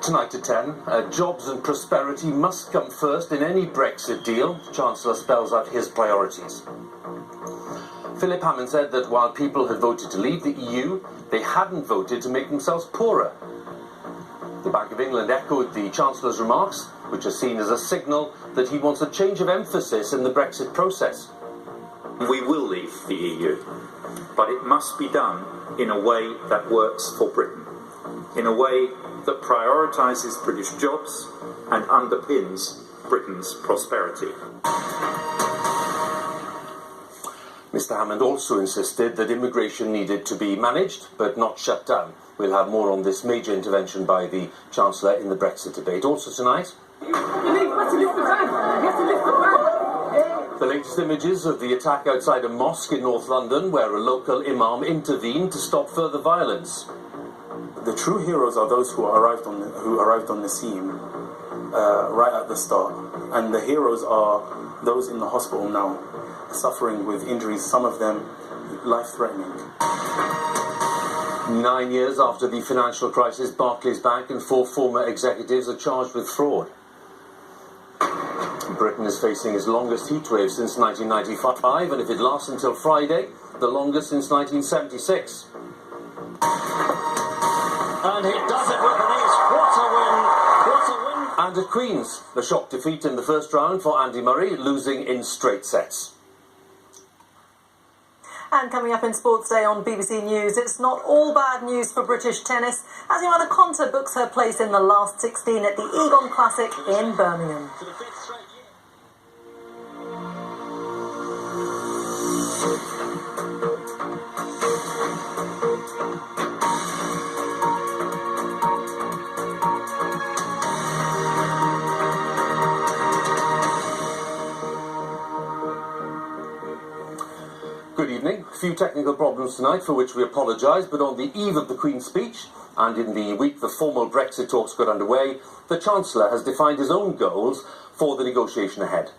Tonight at 10, jobs and prosperity must come first in any Brexit deal. The Chancellor spells out his priorities. Philip Hammond said that while people had voted to leave the EU, they hadn't voted to make themselves poorer. The Bank of England echoed the Chancellor's remarks, which are seen as a signal that he wants a change of emphasis in the Brexit process. We will leave the EU, but it must be done in a way that works for Britain, in a way that prioritises British jobs and underpins Britain's prosperity. Mr Hammond also insisted that immigration needed to be managed, but not shut down. We'll have more on this major intervention by the Chancellor in the Brexit debate. Also tonight, the latest images of the attack outside a mosque in North London, where a local imam intervened to stop further violence. The true heroes are those who arrived on the scene right at the start, and the heroes are those in the hospital now, suffering with injuries, some of them life-threatening. 9 years after the financial crisis, Barclays Bank and 4 former executives are charged with fraud. Britain is facing its longest heatwave since 1995, and if it lasts until Friday, the longest since 1976. And he does it with an ace. What a win! What a win! And at Queen's, the shock defeat in the first round for Andy Murray, losing in straight sets. And coming up in Sports Day on BBC News, it's not all bad news for British tennis as Joanna Konta books her place in the last 16 at the Egon Classic in Birmingham. Good evening. A few technical problems tonight for which we apologise, but on the eve of the Queen's speech and in the week the formal Brexit talks got underway, the Chancellor has defined his own goals for the negotiation ahead.